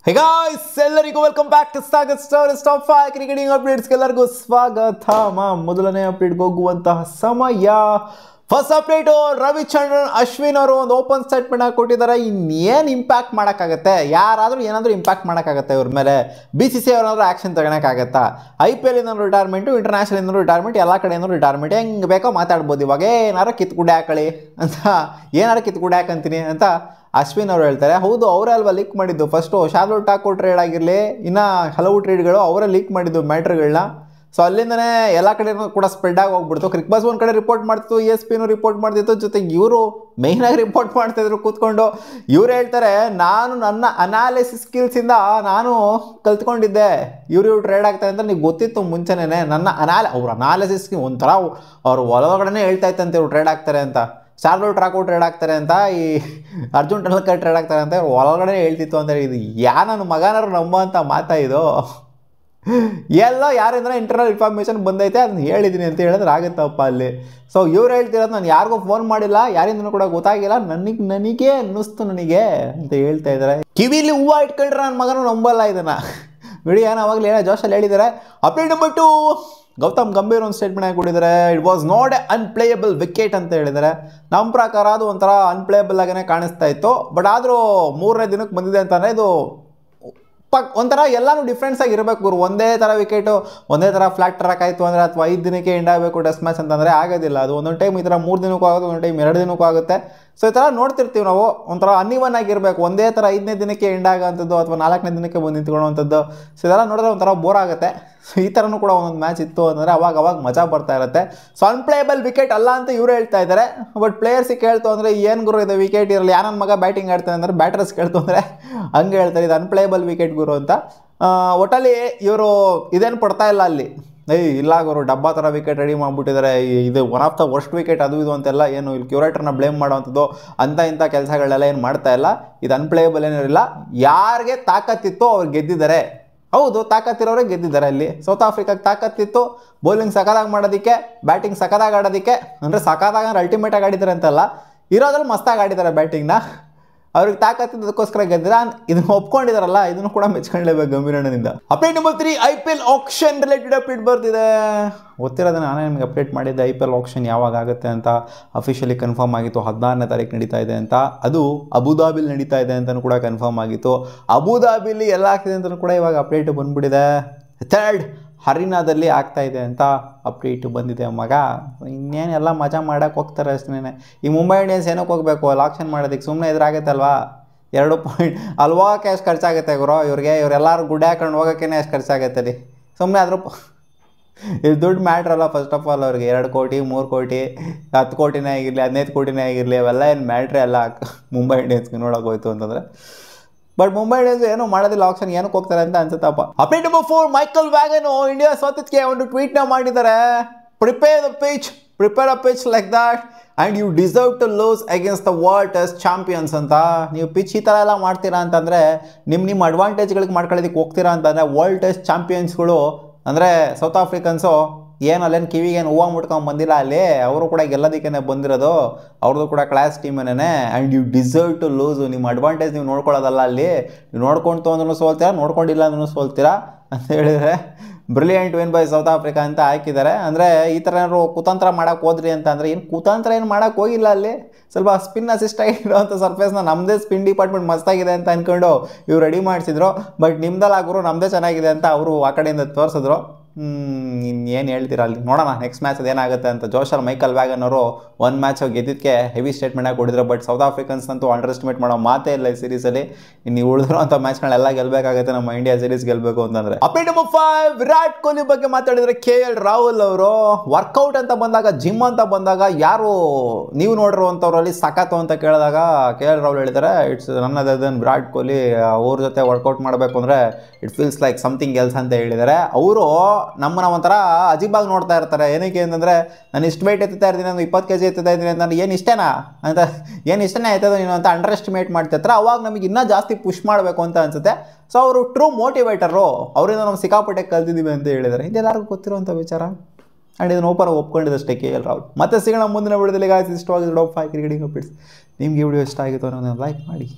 Hey guys, ಎಲ್ಲರಿಗೂ welcome back to Sagar stories top 5 cricketing updates ಎಲ್ಲರಿಗೂ ಸ್ವಾಗತ. ಮೊದಲನೇ ಅಪ್ಡೇಟ್ಗೆ ಹೋಗುವಂತಹ ಸಮಯ. ಫಸ್ಟ್ ಅಪ್ಡೇಟ್, ರವಿಚಂದ್ರನ್ ಅಶ್ವಿನ್ ಅವರು ಒಂದು ಓಪನ್ ಸ್ಟೇಟ್ಮೆಂಟ್ ಕೊಟ್ಟಿದ್ದಾರೆ. ಇನ್ನೇನು ಇಂಪ್ಯಾಕ್ಟ್ ಮಾಡೋಕ್ಕಾಗತ್ತೆ, ಯಾರಾದರೂ ಏನಾದರೂ ಇಂಪ್ಯಾಕ್ಟ್ ಮಾಡೋಕ್ಕಾಗತ್ತೆ ಇವ್ರ ಮೇಲೆ. BCCI ಅವ್ರನ್ನಾದ್ರೂ ಆ್ಯಕ್ಷನ್ ತಗೊಳಕ್ಕಾಗತ್ತಾ? IPL ಇಂದನೂ ರಿಟೈರ್ಮೆಂಟು, ಇಂಟರ್ನ್ಯಾಷನಲ್ ಇಂದನೂ ರಿಟೈರ್ಮೆಂಟ್, ಎಲ್ಲ ಕಡೆಯಿಂದ ರಿಟೈರ್ಮೆಂಟ್, ಹೆಂಗೆ ಬೇಕೋ ಮಾತಾಡ್ಬೋದು. ಇವಾಗ ಏನಾರು ಕಿತ್ಗುಡ್ಡೆ ಹಾಕಳಿ ಅಂತ, ಏನಾರು ಕಿತ್ಗುಡ್ಡೆ ಹಾಕಂತೀನಿ ಅಂತ ಅಶ್ವಿನ್ ಅವರು ಹೇಳ್ತಾರೆ. ಹೌದು, ಅವರೇ ಅಲ್ವಾ ಲೀಕ್ ಮಾಡಿದ್ದು ಫಸ್ಟು. ಶಾರ್ಲೋಟ್ ಠಾಕೂರ್ ಟ್ರೇಡ್ ಆಗಿರಲಿ, ಇನ್ನು ಹಲವು ಟ್ರೇಡ್ಗಳು ಅವರೇ ಲೀಕ್ ಮಾಡಿದ್ದು ಮ್ಯಾಟ್ರ್ಗಳನ್ನ. ಸೊ ಅಲ್ಲಿಂದನೇ ಎಲ್ಲ ಕಡೆನೂ ಕೂಡ ಸ್ಪ್ರೆಡ್ ಆಗಿ ಹೋಗ್ಬಿಡ್ತು. ಕ್ರಿಕ್ಬಸ್ ಒಂದು ಕಡೆ ರಿಪೋರ್ಟ್ ಮಾಡ್ತಿತ್ತು, ESPN ರಿಪೋರ್ಟ್ ಮಾಡ್ತಿತ್ತು, ಜೊತೆಗೆ ಇವರು ಮೇಯ್ನಾಗಿ ರಿಪೋರ್ಟ್ ಮಾಡ್ತಾಯಿದ್ರು ಕೂತ್ಕೊಂಡು. ಇವ್ರು ಹೇಳ್ತಾರೆ, ನಾನು ನನ್ನ ಅನಾಲಿಸಿಸ್ ಸ್ಕಿಲ್ಸಿಂದ ನಾನು ಕಲ್ತ್ಕೊಂಡಿದ್ದೆ ಇವ್ರು ಟ್ರೇಡ್ ಆಗ್ತಾರೆ ಅಂತ ನನಗೆ ಗೊತ್ತಿತ್ತು ಮುಂಚೆನೇ. ನನ್ನ ಅವ್ರ ಅನಾಲಿಸಿಸ್ಗೆ ಒಂಥರ ಅವ್ರು ಒಳಗಡೆ ಹೇಳ್ತಾ ಇತ್ತಂತೆ ಇವ್ರು ಟ್ರೇಡ್ ಆಗ್ತಾರೆ ಅಂತ. ಶಾರ್ಲೋಟ್ ಠಾಕೂರ್ ಟ್ರೇಡ್ ಆಗ್ತಾರೆ ಅಂತ, ಈ ಅರ್ಜುನ್ ಟೆಂಡೂಲ್ಕರ್ ಟ್ರೇಡ್ ಆಗ್ತಾರೆ ಅಂತ ಒಳಗಡೆ ಹೇಳ್ತಿತ್ತು ಅಂತ. ಇದು ನನ್ನ ಮಗನಾರು ನಂಬೋ ಅಂತ ಮಾತಾ ಇದು. ಎಲ್ಲ ಯಾರಿಂದ ಇಂಟರ್ನಲ್ ಇನ್ಫಾರ್ಮೇಷನ್ ಬಂದೈತೆ ಅದನ್ನ ಹೇಳಿದ್ದೀನಿ ಅಂತ ಹೇಳಿದ್ರೆ ಆಗುತ್ತಪ್ಪ ಅಲ್ಲಿ. ಸೊ ಇವ್ರು ಹೇಳ್ತಿರೋದು, ನಾನು ಯಾರಿಗೂ ಫೋನ್ ಮಾಡಿಲ್ಲ, ಯಾರಿಂದನೂ ಕೂಡ ಗೊತ್ತಾಗಿಲ್ಲ, ನನಗೆ ಅನ್ನಿಸ್ತು ನನಗೆ ಅಂತ ಹೇಳ್ತಾ ಇದ್ದಾರೆ. ಕಿವಿಲಿ ಹೂವು ಇಟ್ಕೊಂಡ್ರೆ ನನ್ನ ಮಗನೂ ನಂಬಲ್ಲ ಇದನ್ನು. ಬಿಡಿ, ಏನೋ ಅವಾಗಲೇ ಏನೋ ಜೋಶಲ್ಲಿ ಹೇಳಿದ್ದಾರೆ. ಅಪ್ಡೇಟ್ ನಂಬರ್ 2, ಗೌತಮ್ ಗಂಭೀರ್ ಒಂದು ಸ್ಟೇಟ್ಮೆಂಟ್ ಆಗಿ ಕೊಟ್ಟಿದ್ದಾರೆ. It was not a unplayable wicket ಅಂತ ಹೇಳಿದ್ದಾರೆ. ನಮ್ಮ ಪ್ರಕಾರ ಅದು ಒಂಥರ ಅನ್ಪ್ಲೇಯಬಲ್ ಆಗೇ ಕಾಣಿಸ್ತಾ ಇತ್ತು. ಬಟ್ ಆದರೂ 3ನೇ ದಿನಕ್ಕೆ ಬಂದಿದೆ ಅಂತಂದರೆ ಇದು ಒಂಥರ ಎಲ್ಲನೂ ಡಿಫ್ರೆನ್ಸ್ ಆಗಿರಬೇಕು ಗುರು. ಒಂದೇ ಥರ ವಿಕೆಟು, ಒಂದೇ ಥರ ಫ್ಲಾಟ್ ಟ್ರ್ಯಾಕ್ ಆಯಿತು ಅಂದರೆ, ಅಥವಾ 5 ದಿನಕ್ಕೆ ಎಂಡ್ ಆಗಬೇಕು ಟೆಸ್ಟ್ ಮ್ಯಾಚ್ ಅಂತಂದರೆ ಆಗೋದಿಲ್ಲ. ಅದು ಒಂದೊಂದು ಟೈಮ್ ಈ ಥರ 3 ದಿನಕ್ಕೂ ಆಗುತ್ತೆ, ಒಂದೊಂದು ಟೈಮ್ 2 ದಿನಕ್ಕೂ ಆಗುತ್ತೆ. ಸೊ ಈ ಥರ ನೋಡ್ತಿರ್ತೀವಿ ನಾವು. ಒಂಥರ ಅನ್ಇವನ್ ಆಗಿರಬೇಕು. ಒಂದೇ ಥರ 5ನೇ ದಿನಕ್ಕೆ ಎಂಡ್ ಆಗೋಂಥದ್ದು ಅಥವಾ 4ನೇ ದಿನಕ್ಕೆ ಬಂದು ನಿಂತ್ಕೊಳ್ಳೋವಂಥದ್ದು. ಸೊ ಇದೆಲ್ಲ ನೋಡಿದ್ರೆ ಒಂಥರ ಬೋರ್ ಆಗುತ್ತೆ. ಸೊ ಈ ಥರನೂ ಕೂಡ ಒಂದೊಂದು ಮ್ಯಾಚ್ ಇತ್ತು ಅಂದರೆ ಅವಾಗ ಮಜಾ ಬರ್ತಾ ಇರುತ್ತೆ. ಸೊ ಅನ್ಪ್ಲೇಯಬಲ್ ವಿಕೆಟ್ ಅಲ್ಲ ಅಂತ ಇವರು ಹೇಳ್ತಾ ಇದ್ದಾರೆ. ಬಟ್ ಪ್ಲೇಯರ್ಸಿಗೆ ಕೇಳ್ತು ಅಂದರೆ, ಏನು ಗುರು ಇದು ವಿಕೆಟ್ ಇರಲಿ, ಯಾರನ್ನ ಮಗ ಬ್ಯಾಟಿಂಗ್ ಆಡ್ತಾನೆ ಅಂದರೆ, ಬ್ಯಾಟರ್ಸ್ ಕೇಳ್ತು ಅಂದರೆ ಹಂಗೆ ಹೇಳ್ತಾರೆ, ಇದು ಅನ್ಪ್ಲೇಯಬಲ್ ವಿಕೆಟ್ ಗುರು ಅಂತ. ಒಟ್ಟಲ್ಲಿ ಇವರು ಇದೇನು ಪಡ್ತಾ ಇಲ್ಲ ಅಲ್ಲಿ. ಇಲ್ಲ ಗುರು, ಡಬ್ಬಾ ಥರ ವಿಕೆಟ್ ರೆಡಿ ಮಾಡಿಬಿಟ್ಟಿದ್ದಾರೆ, ಇದು one of the worst wicket ಅದು ಇದು ಅಂತೆಲ್ಲ ಏನು ಇಲ್ಲಿ ಕ್ಯೂರೇಟರ್ನ ಬ್ಲೇಮ್ ಮಾಡೋವಂಥದ್ದು ಅಂತ ಇಂಥ ಕೆಲಸಗಳೆಲ್ಲ ಏನು ಮಾಡ್ತಾ ಇಲ್ಲ. ಇದು ಅನ್ಪ್ಲೇಯಬಲ್ ಏನಿರಲಿಲ್ಲ. ಯಾರಿಗೆ ತಾಕತ್ತಿತ್ತೋ ಅವ್ರು ಗೆದ್ದಿದ್ದಾರೆ. ಹೌದು, ತಾಕತ್ತಿರೋರೇ ಗೆದ್ದಿದ್ದಾರೆ. ಅಲ್ಲಿ ಸೌತ್ ಆಫ್ರಿಕಾಗೆ ತಾಕತ್ತಿತ್ತು, ಬೌಲಿಂಗ್ ಸಖತ್ತಾಗಿ ಮಾಡೋದಕ್ಕೆ, ಬ್ಯಾಟಿಂಗ್ ಸಖತ್ತಾಗಿ ಆಡೋದಕ್ಕೆ. ಅಂದರೆ ಸಖತ್ತಾಗಿ ಅಂದರೆ ಅಲ್ಟಿಮೇಟಾಗಿ ಆಡಿದ್ದಾರೆ ಅಂತಲ್ಲ, ಇರೋದ್ರಲ್ಲಿ ಮಸ್ತಾಗಿ ಆಡಿದ್ದಾರೆ ಬ್ಯಾಟಿಂಗ್ನ. ಅವ್ರಿಗೆ ತಾಕತ್ತಿದ್ದಕ್ಕೋಸ್ಕರ ಗೆದ್ದಿರ, ಇದನ್ನು ಒಪ್ಕೊಂಡಿದಾರಲ್ಲ, ಇದನ್ನು ಕೂಡ ಮೆಚ್ಕೊಳ್ಳೇಬೇಕು ಗಂಭೀರಣ್ಣನಿಂದ. Update number 3, IPL auction related update ಬರ್ತಿದೆ. ಗೊತ್ತಿರೋದನ್ನ ನಾನೇ ನಿಮಗೆ ಅಪ್ಡೇಟ್ ಮಾಡಿದ್ದೆ. IPL ಆಕ್ಷನ್ ಯಾವಾಗ ಆಗುತ್ತೆ ಅಂತ ಅಫಿಷಿಯಲಿ ಕನ್ಫರ್ಮ್ ಆಗಿತ್ತು. 16ನೇ ತಾರೀಕು ನಡೀತಾ ಇದೆ ಅಂತ. ಅದು ಅಬುದಾಬಿಲಿ ನಡೀತಾ ಇದೆ ಅಂತಲೂ ಕೂಡ ಕನ್ಫರ್ಮ್ ಆಗಿತ್ತು. ಅಬುದಾಬಿಲಿ ಎಲ್ಲ ಆಗ್ತಿದೆ ಅಂತಲೂ ಕೂಡ ಇವಾಗ ಅಪ್ಡೇಟ್ ಬಂದ್ಬಿಟ್ಟಿದೆ. 3rd ಹರಿಯಾಣದಲ್ಲಿ ಆಗ್ತಾ ಇದೆ ಅಂತ ಅಪ್ಡೇಟ್ ಬಂದಿದೆ ಮಗ. ಇನ್ನೇನೆಲ್ಲ ಮಜಾ ಮಾಡೋಕ್ಕೆ ಹೋಗ್ತಾರೆ ಅಷ್ಟೇ. ಈ ಮುಂಬೈ ಇಂಡಿಯನ್ಸ್ ಏನಕ್ಕೆ ಹೋಗಬೇಕು ಅಲ್ಲಿ ಆಕ್ಷನ್ ಮಾಡೋದಕ್ಕೆ? ಸುಮ್ಮನೆ ಇದ್ರಾಗತ್ತಲ್ವಾ, 2 ಪಾಯಿಂಟ್ ಅಲ್ಲಿ ಹೋಗೋಕ್ಕೆ ಎಷ್ಟು ಖರ್ಚಾಗುತ್ತೆ ಗುರು ಇವ್ರಿಗೆ. ಇವರೆಲ್ಲರೂ ಗುಡ್ಡೆ ಹಾಕೊಂಡು ಹೋಗೋಕ್ಕೇ ಎಷ್ಟು ಖರ್ಚಾಗುತ್ತೆ ರೀ. ಸುಮ್ಮನೆ ಆದರೂ ಇದು ದುಡ್ಡು ಮ್ಯಾಟ್ರಲ್ಲ. ಫಸ್ಟ್ ಆಫ್ ಆಲ್ ಅವ್ರಿಗೆ 2 ಕೋಟಿ 3 ಕೋಟಿ 10 ಕೋಟಿನೇ ಆಗಿರಲಿ 15 ಕೋಟಿನೇ ಆಗಿರಲಿ, ಅವೆಲ್ಲ ಏನು ಮ್ಯಾಟ್ರೇ ಅಲ್ಲ ಮುಂಬೈ ಇಂಡಿಯನ್ಸ್ಗೆ ನೋಡೋಕೆ ಹೋಯ್ತು ಅಂತಂದರೆ. ಬಟ್ ಮುಂಬೈ ಇಂಡಿಯನ್ಸ್ ಏನೂ ಮಾಡೋದಿಲ್ಲ, ಆಕ್ಷನ್ ಏನಕ್ಕೆ ಹೋಗ್ತಾರೆ ಅಂತ ಅನ್ಸುತ್ತಪ್ಪ. Update number 4, Michael Vaughan India ಸೋತಿದ್ಕೆ ಒಂದು ಟ್ವೀಟ್ನ ಮಾಡಿದ್ದಾರೆ. Prepare a pitch like that and you deserve to lose against the world test champions ಅಂತ. ನೀವು ಪಿಚ್ ಈ ಥರ ಎಲ್ಲ ಮಾಡ್ತೀರಾ ಅಂತಂದರೆ, ನಿಮ್ಮ ಅಡ್ವಾಂಟೇಜ್ಗಳಿಗೆ ಮಾಡ್ಕೊಳ್ಳೋದಕ್ಕೆ ಹೋಗ್ತೀರಾ ಅಂತಂದರೆ, ವರ್ಲ್ಡ್ ಟೆಸ್ಟ್ ಚಾಂಪಿಯನ್ಸ್ಗಳು ಅಂದರೆ ಸೌತ್ ಆಫ್ರಿಕನ್ಸು ಅಲ್ಲೇನು ಕಿವಿಗೇನು ಹೂವು ಮುಟ್ಕೊಂಡು ಬಂದಿಲ್ಲ ಅಲ್ಲಿ. ಅವರು ಕೂಡ ಗೆಲ್ಲೋದಕ್ಕೇ ಬಂದಿರೋದು. ಅವ್ರದ್ದು ಕೂಡ ಕ್ಲಾಸ್ ಟೀಮೇನೆ. And you deserve to lose. ನಿಮ್ಮ ಅಡ್ವಾಂಟೇಜ್ ನೀವು ನೋಡ್ಕೊಳ್ಳೋದಲ್ಲ ಅಲ್ಲಿ. ನೀವು ನೋಡ್ಕೊಳ್ತು ಅಂದ್ರೂ ಸೋಲ್ತೀರಾ, ನೋಡ್ಕೊಂಡಿಲ್ಲ ಅಂದ್ರೂ ಸೋಲ್ತೀರಾ ಅಂತ ಹೇಳಿದರೆ brilliant win by south Africa ಅಂತ ಹಾಕಿದ್ದಾರೆ. ಅಂದರೆ ಈ ಥರ ಏನಾದ್ರು ಕುತಂತ್ರ ಮಾಡೋಕ್ಕೆ ಹೋದ್ರಿ ಅಂತ ಅಂದರೆ, ಏನು ಕುತಂತ್ರ ಏನು ಮಾಡೋಕ್ಕೆ ಹೋಗಿಲ್ಲ ಅಲ್ಲಿ. ಸ್ವಲ್ಪ ಸ್ಪಿನ್ ಅಸಿಸ್ಟ್ ಆಗಿರೋಂಥ ಸರ್ಫೇಸ್ನ ನಮ್ಮದೇ ಸ್ಪಿನ್ ಡಿಪಾರ್ಟ್ಮೆಂಟ್ ಮಸ್ತಾಗಿದೆ ಅಂತ ಅಂದ್ಕೊಂಡು ಇವ್ರು ರೆಡಿ ಮಾಡಿಸಿದ್ರು. ಬಟ್ ನಿಮ್ದಲ್ಲ ಗುರು, ನಮ್ಮದೇ ಚೆನ್ನಾಗಿದೆ ಅಂತ ಅವರು ಆ ಕಡೆಯಿಂದ ತೋರಿಸಿದ್ರು. ಇನ್ನೇನು ಹೇಳ್ತೀರಾ ಅಲ್ಲಿ, ನೋಡೋಣ ನೆಕ್ಸ್ಟ್ ಮ್ಯಾಚ್ ಅದೇನಾಗುತ್ತೆ ಅಂತ. ಜೋಶಲ್ಲಿ ಮೈಕಲ್ ವ್ಯಾಗನ್ ಅವರು 1 ಮ್ಯಾಚ್ ಗೆದ್ದಿದ್ದಕ್ಕೆ ಹೆವಿ ಸ್ಟೇಟ್ಮೆಂಟ್ ಆಗಿ ಕೊಡಿದ್ರು. ಬಟ್ ಸೌತ್ ಆಫ್ರಿಕನ್ಸ್ ಅಂತೂ ಅಂಡರ್ ಎಸ್ಟಿಮೇಟ್ ಮಾಡೋ ಮಾತೇ ಇಲ್ಲ ಈ ಸೀರೀಸಲ್ಲಿ. ಇನ್ನು ಉಳಿದಿರೋಂಥ ಮ್ಯಾಚ್ಗಳೆಲ್ಲ ಗೆಲ್ಲಬೇಕಾಗುತ್ತೆ ನಮ್ಮ ಇಂಡಿಯಾ ಸೀರೀಸ್ ಗೆಲ್ಲಬೇಕು ಅಂತಂದರೆ. ಅಪ್ಡೇಟ್ ನಂಬರ್ 5, ವಿರಾಟ್ ಕೊಹ್ಲಿ ಬಗ್ಗೆ ಮಾತಾಡಿದರೆ KL ರಾಹುಲ್ ಅವರು. ವರ್ಕೌಟ್ ಅಂತ ಬಂದಾಗ, ಜಿಮ್ ಅಂತ ಬಂದಾಗ ಯಾರು ನೀವು ನೋಡಿರುವಂಥವ್ರಲ್ಲಿ ಸಖತ್ತು ಅಂತ ಕೇಳಿದಾಗ KL ರಾಹುಲ್ ಹೇಳಿದ್ದಾರೆ, ಇಟ್ಸ್ ನನ್ ಅದರ್ ದೆನ್ ವಿರಾಟ್ ಕೊಹ್ಲಿ. ಅವ್ರ ಜೊತೆ ವರ್ಕೌಟ್ ಮಾಡಬೇಕು ಅಂದರೆ it feels like something else ಅಂತ ಹೇಳಿದ್ದಾರೆ. ಅವರು ನಮ್ಮನ್ನ ಒಂಥರ ಅಜೀಬಾಗಿ ನೋಡ್ತಾ ಇರ್ತಾರೆ. ಏನಕ್ಕೆ ಅಂತಂದರೆ, ನಾನು ಇಷ್ಟು ವೆಯ್ಟ್ ಎತ್ತಾ ಇರ್ತೀನಿ, ನಾನು 20 kg ಎತ್ತಾ ಇದ್ದೀನಿ ಅಂತ, ಏನು ಇಷ್ಟೇನಾ ಅಂತ, ಏನು ಇಷ್ಟನೇ ಆಯ್ತದ ನೀನು ಅಂತ ಅಂಡರ್ ಎಸ್ಟಿಮೇಟ್ ಮಾಡ್ತಿರ್ತಾರೆ. ಅವಾಗ ನಮಗೆ ಇನ್ನೂ ಜಾಸ್ತಿ ಪುಷ್ ಮಾಡಬೇಕು ಅಂತ ಅನಿಸುತ್ತೆ. ಸೊ ಅವರು ಟ್ರೂ ಮೋಟಿವೇಟರು. ಅವರಿಂದ ನಾವು ಸಿಕ್ಕಾಪಟ್ಟೆ ಕಲ್ತಿದ್ದೀವಿ ಅಂತ ಹೇಳಿದ್ದಾರೆ. ಇದೆಲ್ಲರಿಗೂ ಗೊತ್ತಿರುವಂಥ ವಿಚಾರ. ಆ್ಯಂಡ್ ಇದನ್ನು ಓಪನ್ ಒಪ್ಕೊಂಡಿದ್ದಷ್ಟೇ KL ರಾಹುಲ್. ಮತ್ತೆ ಸಿಗೋಣ ಮುಂದಿನ ವಿಡಿಯೋದಲ್ಲಿ. ಗಾಯ್ಸ್, ಇಷ್ಟವಾಗಿದ್ದು ಟಾಪ್ 5 ಕ್ರಿಕೆಟಿಂಗ್ ಅಪ್ಡೇಟ್ಸ್. ನಿಮಗೆ ವಿಡಿಯೋ ಇಷ್ಟ ಆಗಿತ್ತು ಅನ್ನೋದನ್ನು ಲೈಕ್ ಮಾಡಿ.